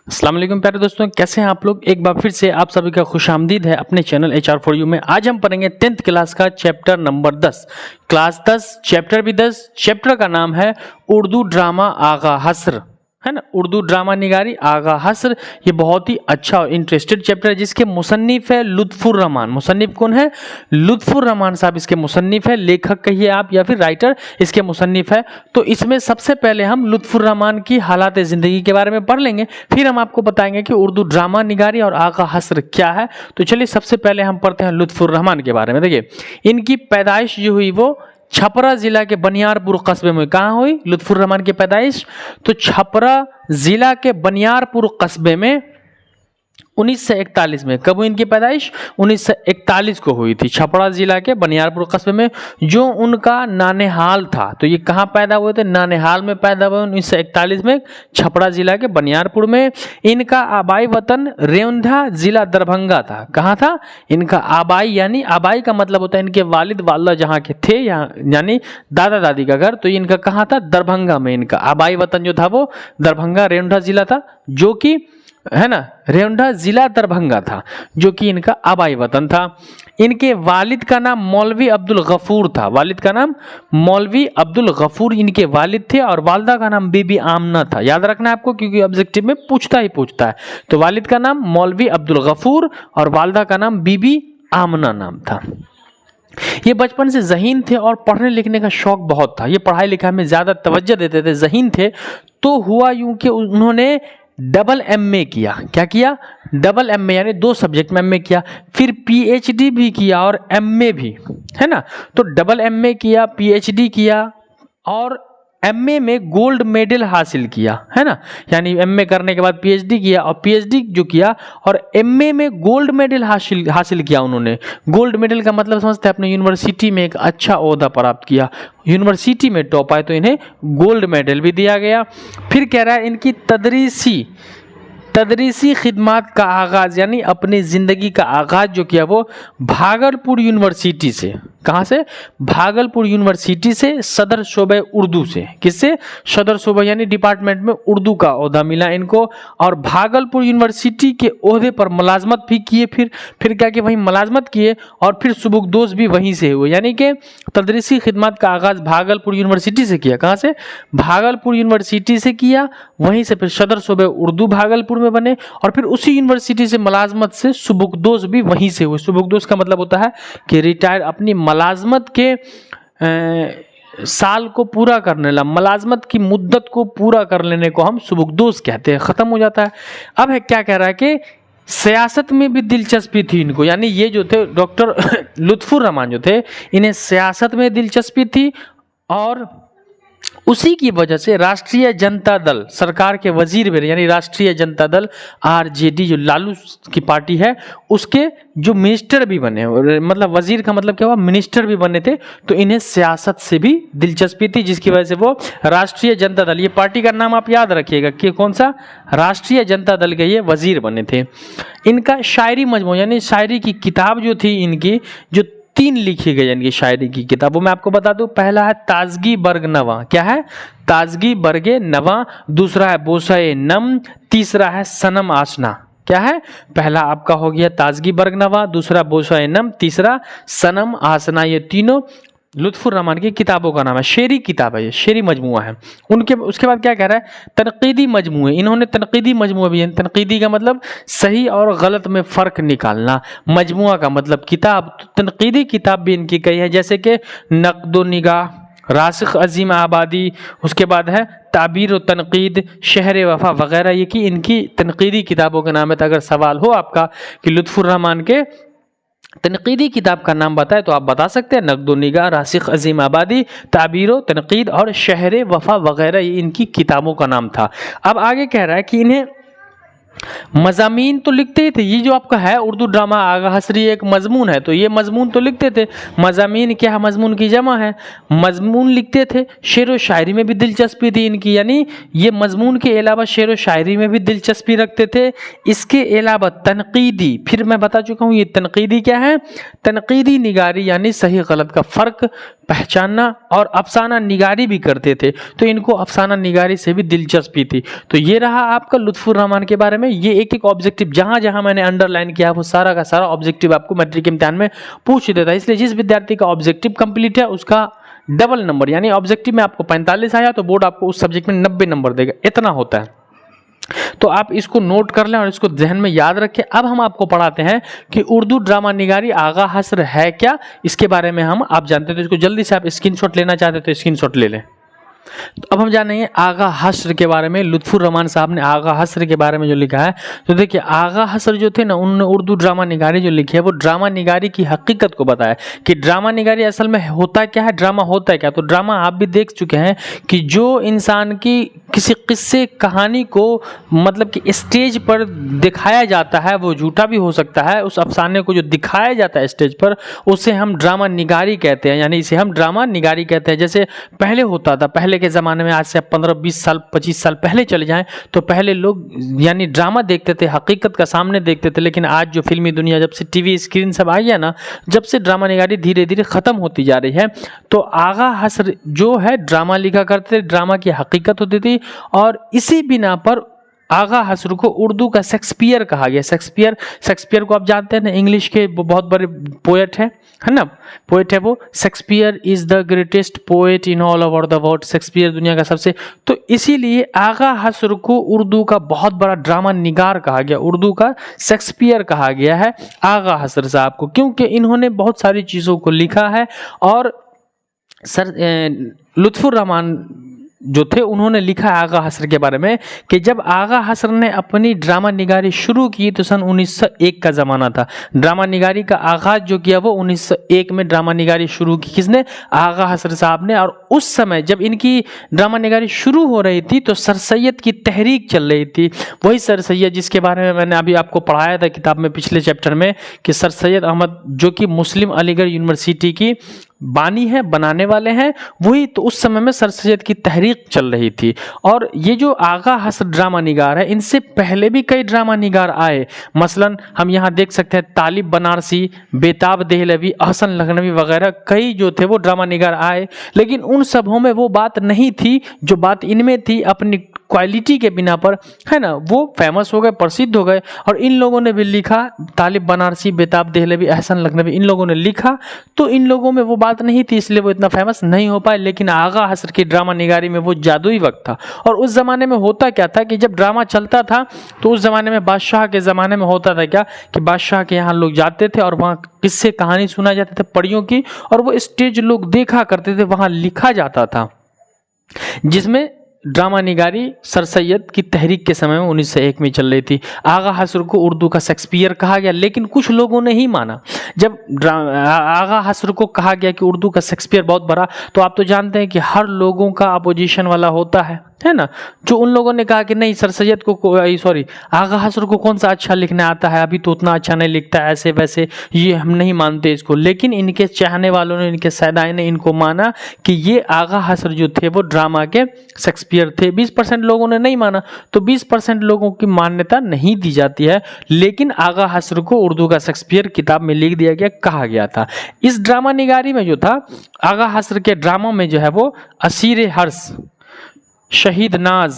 अस्सलाम वालेकुम प्यारे दोस्तों, कैसे हैं आप लोग। एक बार फिर से आप सभी का खुशामदीद है अपने चैनल HR4U में। आज हम पढ़ेंगे 10th क्लास का चैप्टर नंबर 10, क्लास 10, चैप्टर भी 10। चैप्टर का नाम है उर्दू ड्रामा आगा हस्र, है ना। उर्दू ड्रामा निगारी आगा हस्र। ये बहुत ही अच्छा और इंटरेस्टेड चैप्टर है जिसके मुसन्निफ है लुत्फुर रहमान। मुसन्निफ कौन है? लुत्फुर रहमान साहब इसके मुसन्निफ है, लेखक कहिए आप या फिर राइटर इसके मुसन्निफ है। तो इसमें सबसे पहले हम लुत्फुर रहमान की हालात ज़िंदगी के बारे में पढ़ लेंगे, फिर हम आपको बताएंगे कि उर्दू ड्रामा निगारी और आगा हस्र क्या है। तो चलिए सबसे पहले हम पढ़ते हैं लुत्फुर रहमान के बारे में। देखिए, इनकी पैदाइश जो हुई वो छपरा जिला के बनियारपुर कस्बे में। कहाँ हुई लुत्फुर रहमान की पैदाइश? तो छपरा जिला के बनियारपुर कस्बे में 1941 में। कब हुई इनकी पैदाइश? 1941 को हुई थी, छपरा जिला के बनियारपुर कस्बे में, जो उनका नानेहाल था। तो ये कहाँ पैदा हुए थे? नानेहाल में पैदा हुए 1941 में, छपरा जिला के बनियारपुर में। इनका आबाई वतन रेवंदा जिला दरभंगा था। कहाँ था इनका आबाई? यानी आबाई का मतलब होता है इनके वालिद वालिदा जहाँ के थे, यहाँ यानी दादा दादी का घर। तो इनका कहाँ था? दरभंगा में। इनका आबाई वतन जो था वो दरभंगा रेवंदा जिला था, जो कि है ना, रेवंदा जिला दरभंगा था, जो कि इनका आबाई वतन था। इनके वालिद का नाम मौलवी अब्दुल गफूर था। वालिद का नाम मौलवी अब्दुल गफूर इनके वालिद थे, और वालदा का नाम बीबी आमना था। याद रखना है आपको, क्योंकि ऑब्जेक्टिव में पूछता है। तो वालिद का नाम मौलवी अब्दुल गफूर और वालदा का नाम बीबी आमना नाम था। ये बचपन से ज़हीन थे और पढ़ने लिखने का शौक बहुत था। ये पढ़ाई लिखाई में ज़्यादा तवज्जो देते थे, ज़हीन थे। तो हुआ यूं कि उन्होंने डबल MA किया। क्या किया? डबल MA, यानी 2 सब्जेक्ट में MA किया, फिर PhD भी किया और MA भी, है ना। तो डबल MA किया, PhD किया और MA में गोल्ड मेडल हासिल किया, है ना। यानी MA करने के बाद PhD किया, और PhD जो किया और MA में गोल्ड मेडल हासिल किया उन्होंने। गोल्ड मेडल का मतलब समझते हैं अपने, यूनिवर्सिटी में एक अच्छा ओहदा प्राप्त किया, यूनिवर्सिटी में टॉप आए तो इन्हें गोल्ड मेडल भी दिया गया। फिर कह रहा है इनकी तदरीसी खिदमात का आगाज़, यानी अपनी ज़िंदगी का आगाज़ जो किया वो भागलपुर यूनिवर्सिटी से। कहाँ से? भागलपुर यूनिवर्सिटी से, सदर शोबे उर्दू से। किससे? सदर शोबा, यानी डिपार्टमेंट में उर्दू का ओहदा मिला इनको, और भागलपुर यूनिवर्सिटी के ओहदे पर मुलाजमत भी किए। फिर क्या कि वहीं मुलाजमत किए और फिर सुबुकदोश भी वहीं से हुए। यानी कि तदरीसी खिदमत का आगाज़ भागलपुर यूनिवर्सिटी से किया। कहाँ से? भागलपुर यूनिवर्सिटी से किया, वहीं से फिर सदर शोबे उर्दू भागलपुर में बने, और फिर उसी यूनिवर्सिटी से मुलाजमत से सुबुकदोश भी वहीं से हुए। सुबुकदोश का मतलब होता है कि रिटायर, अपनी मुलाजमत के साल को पूरा करने ला, मुलाजमत की मुद्दत को पूरा कर लेने को हम सुबुकदोश कहते हैं, ख़त्म हो जाता है। अब है क्या कह रहा है कि सियासत में भी दिलचस्पी थी इनको। यानी ये जो थे डॉक्टर लुत्फुर रहमान जो थे, इन्हें सियासत में दिलचस्पी थी, और उसी की वजह से राष्ट्रीय जनता दल सरकार के वजीर भी, यानी राष्ट्रीय जनता दल RJD जो लालू की पार्टी है, उसके जो मिनिस्टर भी बने। मतलब वजीर का मतलब क्या हुआ? मिनिस्टर भी बने थे। तो इन्हें सियासत से भी दिलचस्पी थी, जिसकी वजह से वो राष्ट्रीय जनता दल, ये पार्टी का नाम आप याद रखिएगा कि कौन सा, राष्ट्रीय जनता दल के ये वजीर बने थे। इनका शायरी मजमू, यानी शायरी की किताब जो थी इनकी, जो 3 लिखी गई इनकी शायरी की किताबों में आपको बता दूं। पहला है ताजगी बर्ग नवा। क्या है? ताजगी बर्गे नवा। दूसरा है बोसाए नम। तीसरा है सनम आसना। क्या है? पहला आपका हो गया ताजगी बर्ग नवा, दूसरा बोसाए नम, तीसरा सनम आसना। ये तीनों लुत्फुर रहमान की किताबों का नाम है। शेरी किताब है, ये शेरी मजमुआ है उनके। उसके बाद क्या कह रहा है? तनकीदी मजमुए। इन्होंने तनकीदी मजमुआ भी है। तनकीदी का मतलब सही और गलत में फ़र्क निकालना, मजमुआ का मतलब किताब। तो तनकीदी किताब भी इनकी कई है, जैसे कि नक़्द निगाह, रासिख अजीम आबादी, उसके बाद है ताबीर व तनकीद, शहर वफा वगैरह। ये कि इनकी तनकीदी किताबों के नाम है। तो अगर सवाल हो आपका कि लुत्फुर रहमान के तनकीदी किताब का नाम बताए, तो आप बता सकते हैं नक़्द निगाह, रासिख अजीम आबादी, ताबीर व तनकीद और शहर वफा वगैरह। ये इनकी किताबों का नाम था। अब आगे कह रहा है कि इन्हें मज़ामीन तो लिखते ही थे। ये जो आपका है उर्दू ड्रामा आगा हस्री एक मजमून है, तो ये मजमून तो लिखते थे। मज़ामीन क्या है? मजमून की जमा है। मजमून लिखते थे। शेर व शायरी में भी दिलचस्पी थी इनकी, यानी ये मजमून के अलावा शेर व शायरी में भी दिलचस्पी रखते थे। इसके अलावा तनकीदी, फिर मैं बता चुका हूँ ये तनकीदी क्या है? तनकीदी निगारी, यानी सही गलत का फ़र्क पहचानना और अफसाना निगारी भी करते थे, तो इनको अफसाना निगारी से भी दिलचस्पी थी। तो ये रहा आपका लुत्फुर रहमान के बारे में। ये एक एक ऑब्जेक्टिव जहां जहां मैंने अंडरलाइन किया वो सारा का सारा ऑब्जेक्टिव आपको मैट्रिक के इम्तिहान में पूछ देता है। इसलिए जिस विद्यार्थी का ऑब्जेक्टिव कंप्लीट है उसका डबल नंबर, यानी ऑब्जेक्टिव में आपको 45 आया तो बोर्ड आपको उस सब्जेक्ट में 90 नंबर देगा, इतना होता है। तो आप इसको नोट कर लें और इसको ध्यान में याद रखें। अब हम आपको पढ़ाते हैं कि उर्दू ड्रामा निगारी आगा हस्र है क्या, इसके बारे में हम आप जानते हैं। तो इसको जल्दी से आप स्क्रीनशॉट लेना चाहते तो स्क्रीनशॉट ले लें। तो अब हम जानेंगे आगा हस्र के बारे में। लुत्फुर रहमान साहब ने आगा हस्र के बारे में जो लिखा है, तो देखिए आगा हस्र जो थे ना, उन्होंने उर्दू ड्रामा निगारी जो लिखी है वो ड्रामा निगारी की हकीकत को बताया कि ड्रामा निगारी असल में होता क्या है, ड्रामा होता है क्या। तो ड्रामा आप भी देख चुके हैं कि जो इंसान की किसी किस्से कहानी को मतलब कि स्टेज पर दिखाया जाता है वो झूठा भी हो सकता है। उस अफसाने को जो दिखाया जाता है स्टेज पर उसे हम ड्रामा निगारी कहते हैं, यानी इसे हम ड्रामा निगारी कहते हैं। जैसे पहले होता था, पहले के ज़माने में, आज से 15-20 साल 25 साल पहले चले जाएं तो पहले लोग यानी ड्रामा देखते थे, हकीकत का सामने देखते थे। लेकिन आज जो फिल्मी दुनिया, जब से टीवी स्क्रीन सब आई है ना, जब से ड्रामा निगारी धीरे धीरे ख़त्म होती जा रही है। तो आगा हस्र जो है ड्रामा लिखा करते थे, ड्रामा की हकीकत होती थी और इसी बिना पर आगा हस्र को उर्दू का शेक्सपियर कहा गया। शेक्सपियर को आप जानते हैं ना, इंग्लिश के बहुत बड़े पोएट है ना, पोएट है वो। Shakespeare is the greatest poet in all over the world. Shakespeare दुनिया का सबसे, तो इसीलिए आगा हस्र को उर्दू का बहुत बड़ा ड्रामा निगार कहा गया, उर्दू का शेक्सपियर कहा गया है आगा हस्र साहब को, क्योंकि इन्होंने बहुत सारी चीज़ों को लिखा है। और लुत्फुर रहमान जो थे उन्होंने लिखा आगा हस्र के बारे में कि जब आगा हस्र ने अपनी ड्रामा निगारी शुरू की तो सन 1901 का ज़माना था। ड्रामा निगारी का आगाज़ जो किया वो 1901 में ड्रामा निगारी शुरू की किसने, आगा हस्र साहब ने। और उस समय जब इनकी ड्रामा निगारी शुरू हो रही थी तो सर सैयद की तहरीक चल रही थी। वही सर सैयद जिसके बारे में मैंने अभी आपको पढ़ाया था किताब में पिछले चैप्टर में कि सर सैयद अहमद जो कि मुस्लिम अलीगढ़ यूनिवर्सिटी की बानी है, बनाने वाले हैं वही। तो उस समय में सर सैयद की तहरीक चल रही थी। और ये जो आगा हस्र ड्रामा निगार है, इनसे पहले भी कई ड्रामा निगार आए। मसलन हम यहाँ देख सकते हैं तालिब बनारसी, बेताब देहलवी, अहसन लखनवी वगैरह कई जो थे वो ड्रामा निगार आए। लेकिन उन सबों में वो बात नहीं थी जो बात इनमें थी। अपनी क्वालिटी के बिना पर, है ना, वो फेमस हो गए, प्रसिद्ध हो गए। और इन लोगों ने भी लिखा, तालिब बनारसी, बेताब देहलवी, अहसन लखनवी, इन लोगों ने लिखा। तो इन लोगों में वो बात नहीं थी, इसलिए वो इतना फेमस नहीं हो पाए। लेकिन आगा हस्र की ड्रामा निगारी में वो जादुई वक्त था। और उस ज़माने में होता क्या था कि जब ड्रामा चलता था तो उस ज़माने में, बादशाह के ज़माने में होता था क्या कि बादशाह के यहाँ लोग जाते थे और वहाँ किस्से कहानी सुना जाते थे परियों की, और वो स्टेज लोग देखा करते थे, वहाँ लिखा जाता था, जिसमें ड्रामा निगारी सर सैयद की तहरीक के समय में 1901 में चल रही थी। आगा हस्र को उर्दू का शेक्सपियर कहा गया, लेकिन कुछ लोगों ने ही माना। जब आगा हस्र को कहा गया कि उर्दू का शेक्सपियर बहुत बड़ा, तो आप तो जानते हैं कि हर लोगों का अपोजिशन वाला होता है ना। जो उन लोगों ने कहा कि नहीं, सर सैयद को आगा हस्र को कौन सा अच्छा लिखना आता है, अभी तो उतना अच्छा नहीं लिखता है, ऐसे वैसे, ये हम नहीं मानते इसको। लेकिन इनके चाहने वालों ने, इनके सैदाई ने इनको माना कि ये आगा हस्र जो थे वो ड्रामा के शेक्सपियर थे। 20% लोगों ने नहीं माना, तो 20% लोगों की मान्यता नहीं दी जाती है। लेकिन आगा हस्र को उर्दू का शेक्सपियर किताब में लिख दिया गया, कहा गया था। इस ड्रामा निगारी में जो था, आगा हस्र के ड्रामों में जो है वो असीर हर्ष, शहीद नाज,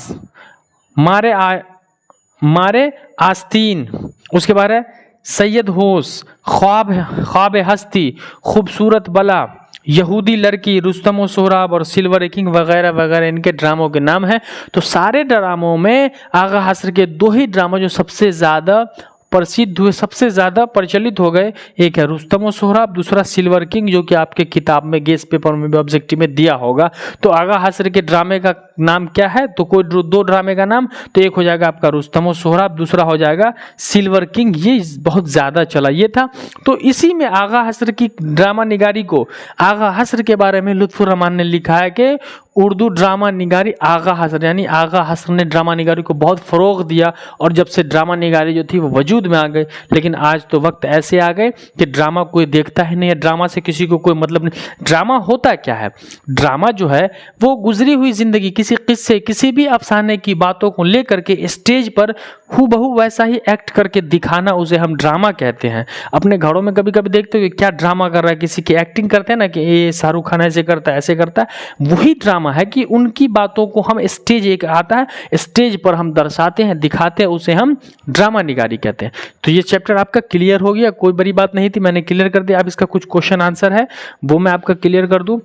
मारे आस्तीन, उसके बाद है सैयद होश, ख्वाब हस्ती, खूबसूरत बला, यहूदी लड़की, रुस्तम व सोहराब और सिल्वर किंग वगैरह वगैरह इनके ड्रामों के नाम हैं। तो सारे ड्रामों में आगा हस्र के दो ही ड्रामा जो सबसे ज़्यादा प्रसिद्ध हुए, सबसे ज़्यादा प्रचलित हो गए, एक है रुस्तम व सोहराब, दूसरा सिल्वर किंग, जो कि आपके किताब में गेस्ट पेपर में भी ऑब्जेक्टिव में दिया होगा। तो आगा हस्र के ड्रामे का नाम क्या है, तो कोई दो ड्रामे का नाम, तो एक हो जाएगा आपका रुस्तम व सोहराब, दूसरा हो जाएगा सिल्वर किंग। ये बहुत ज़्यादा चला ये था। तो इसी में आगा हस्र की ड्रामा निगारी को, आगा हस्र के बारे में लुत्फुर रहमान ने लिखा है कि उर्दू ड्रामा निगारी आगा हसर, यानी आगा हसर ने ड्रामा निगारी को बहुत फ़रोग़ दिया और जब से ड्रामा निगारी जो थी वो वजूद में आ गई। लेकिन आज तो वक्त ऐसे आ गए कि ड्रामा कोई देखता ही नहीं है, ड्रामा से किसी को कोई मतलब नहीं। ड्रामा होता क्या है? ड्रामा जो है वो गुजरी हुई ज़िंदगी, किसी किस्से, किसी भी अफसाने की बातों को लेकर के स्टेज पर हूबहू वैसा ही एक्ट करके दिखाना, उसे हम ड्रामा कहते हैं। अपने घरों में कभी कभी देखते हो कि क्या ड्रामा कर रहा है, किसी की एक्टिंग करते हैं ना कि ये शाहरुख खान ऐसे करता है ऐसे करता है, वही ड्रामा है कि उनकी बातों को हम स्टेज, एक आता है स्टेज पर हम दर्शाते हैं, दिखाते हैं, उसे हम ड्रामा निगारी कहते हैं। तो ये चैप्टर आपका क्लियर हो गया, कोई बड़ी बात नहीं थी, मैंने क्लियर कर दिया। अब इसका कुछ क्वेश्चन आंसर है वो मैं आपका क्लियर कर दूं।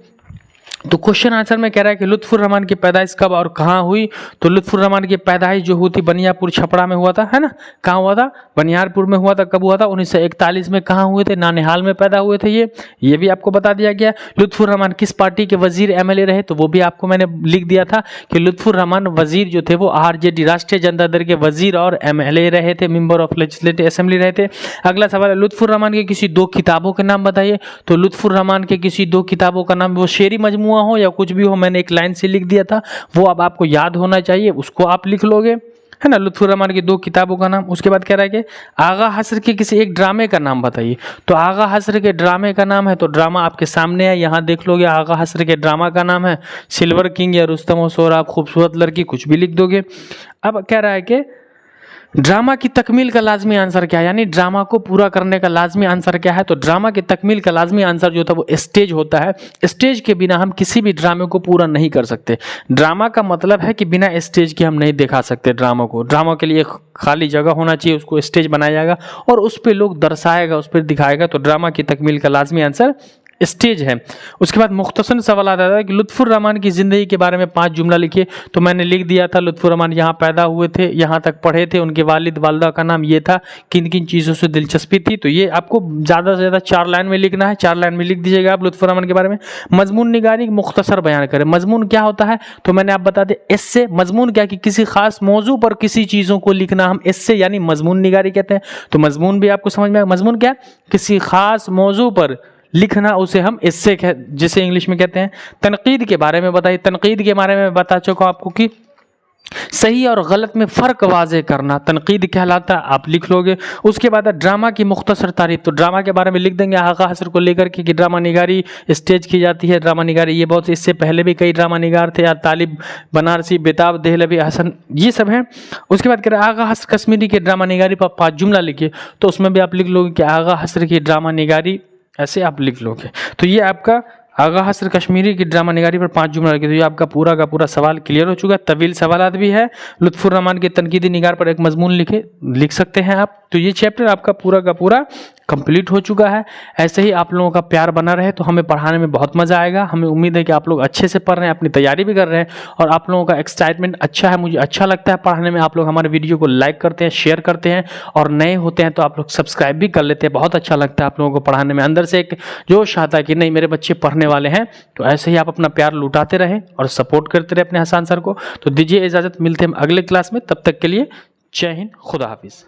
तो क्वेश्चन आंसर में कह रहा है कि लुत्फुर रहमान की पैदाइश कब और कहाँ हुई? तो लुत्फुर रहमान की पैदाइश जो हुई थी बनियापुर छपरा में हुआ था, है ना? कहाँ हुआ था? बनियारपुर में हुआ था। कब हुआ था? 1941 में। कहाँ हुए थे? नानेहाल में पैदा हुए थे। ये भी आपको बता दिया गया। लुत्फुर रहमान किस पार्टी के वजीर एमएलए रहे? तो वो भी आपको मैंने लिख दिया था कि लुत्फुर रहमान वजीर जो थे वो आरजेडी, राष्ट्रीय जनता दल के वजीर और एमएलए रहे थे, मेंबर ऑफ लेजिस्लेटिव असेंबली रहे थे। अगला सवाल है लुत्फुर रहमान के किसी दो किताबों के नाम बताइए। तो लुत्फुर रहमान के किसी दो किताबों का नाम, वो शेरी मजमू हो या कुछ भी हो, मैंने एक लाइन से लिख दिया था, वो अब आपको याद होना चाहिए, उसको आप लिख लोगे, है ना? लुत्फुर रहमान की दो किताबों का नाम। उसके बाद कह रहा है कि आगा हसर के किसी एक ड्रामे का नाम बताइए। तो आगा हसर के ड्रामे का नाम है, तो ड्रामा आपके सामने है, यहाँ देख लोगे। आगा हसर के ड्रामा का नाम है सिल्वर किंग या रुस्तम और सोहराब, खूबसूरत लड़की, कुछ भी लिख दोगे। अब कह रहा है कि ड्रामा की तकमील का लाजमी आंसर क्या है, यानी ड्रामा को पूरा करने का लाजमी आंसर क्या है? तो ड्रामा की तकमील का लाजमी आंसर जो था वो स्टेज होता है। स्टेज के बिना हम किसी भी ड्रामे को पूरा नहीं कर सकते। ड्रामा का मतलब है कि बिना स्टेज के हम नहीं दिखा सकते ड्रामा को। ड्रामा के लिए खाली जगह होना चाहिए, उसको स्टेज बनाया जाएगा और उस पर लोग दर्शाएगा, उस पर दिखाएगा। तो ड्रामा की तकमील का लाजमी आंसर स्टेज है। उसके बाद मुख्तसर सवाल आता है कि लुत्फुर रहमान की ज़िंदगी के बारे में 5 जुमला लिखिए। तो मैंने लिख दिया था लुत्फुर रहमान यहाँ पैदा हुए थे, यहाँ तक पढ़े थे, उनके वालिद वालदा का नाम ये था, किन किन चीज़ों से दिलचस्पी थी। तो ये आपको ज़्यादा से ज़्यादा 4 लाइन में लिखना है, 4 लाइन में लिख दीजिएगा आप लुत्फुर रहमान के बारे में। मजमून निगारी मुख्तसर बयान करें। मजमून क्या होता है? तो मैंने आप बता दें इससे मजमून क्या कि किसी खास मौजू पर किसी चीज़ों को लिखना, हम इससे यानी मजमून निगारी कहते हैं। तो मजमून भी आपको समझ में आया। मजमून क्या? किसी खास मौजू पर लिखना, उसे हम इससे जिसे इंग्लिश में कहते हैं। तनकीद के बारे में बताइए। तनकीद के बारे में बता चुका आपको कि सही और गलत में फ़र्क वाज़े करना तनकीद कहलाता है, आप लिख लोगे। उसके बाद ड्रामा की मुख्तसर तारीफ। तो ड्रामा के बारे में लिख देंगे आगा हसर को लेकर के कि ड्रामा निगारी स्टेज की जाती है। ड्रामा निगारी ये बहुत, इससे पहले भी कई ड्रामा निगार थे, यार तालिब बनारसी, बेताब देहलवी, हसन, ये सब हैं। उसके बाद कह रहे आगा हसर कश्मीरी के ड्रामा निगारी पर 5 जुमला लिखिए। तो उसमें भी आप लिख लोगे कि आगा हसर की ड्रामा निगारी, ऐसे आप लिख लोगे। तो ये आपका आगा हसर कश्मीरी की ड्रामा निगारी पर 5 जुमला लिखे। तो ये आपका पूरा का पूरा सवाल क्लियर हो चुका है। तवील सवालात भी है। लुत्फुर रहमान के तनकीदी निगार पर एक मजमून लिख सकते हैं आप। तो ये चैप्टर आपका पूरा का पूरा कंप्लीट हो चुका है। ऐसे ही आप लोगों का प्यार बना रहे तो हमें पढ़ाने में बहुत मज़ा आएगा। हमें उम्मीद है कि आप लोग अच्छे से पढ़ रहे हैं, अपनी तैयारी भी कर रहे हैं और आप लोगों का एक्साइटमेंट अच्छा है, मुझे अच्छा लगता है पढ़ाने में। आप लोग हमारे वीडियो को लाइक करते हैं, शेयर करते हैं और नए होते हैं तो आप लोग सब्सक्राइब भी कर लेते हैं। बहुत अच्छा लगता है आप लोगों को पढ़ाने में, अंदर से एक जोश आता है कि नहीं मेरे बच्चे पढ़ने वाले हैं। तो ऐसे ही आप अपना प्यार लुटाते रहें और सपोर्ट करते रहे अपने हसन सर को। तो दीजिए इजाज़त, मिलते हैं अगले क्लास में। तब तक के लिए जय हिंद, खुदा हाफिज़।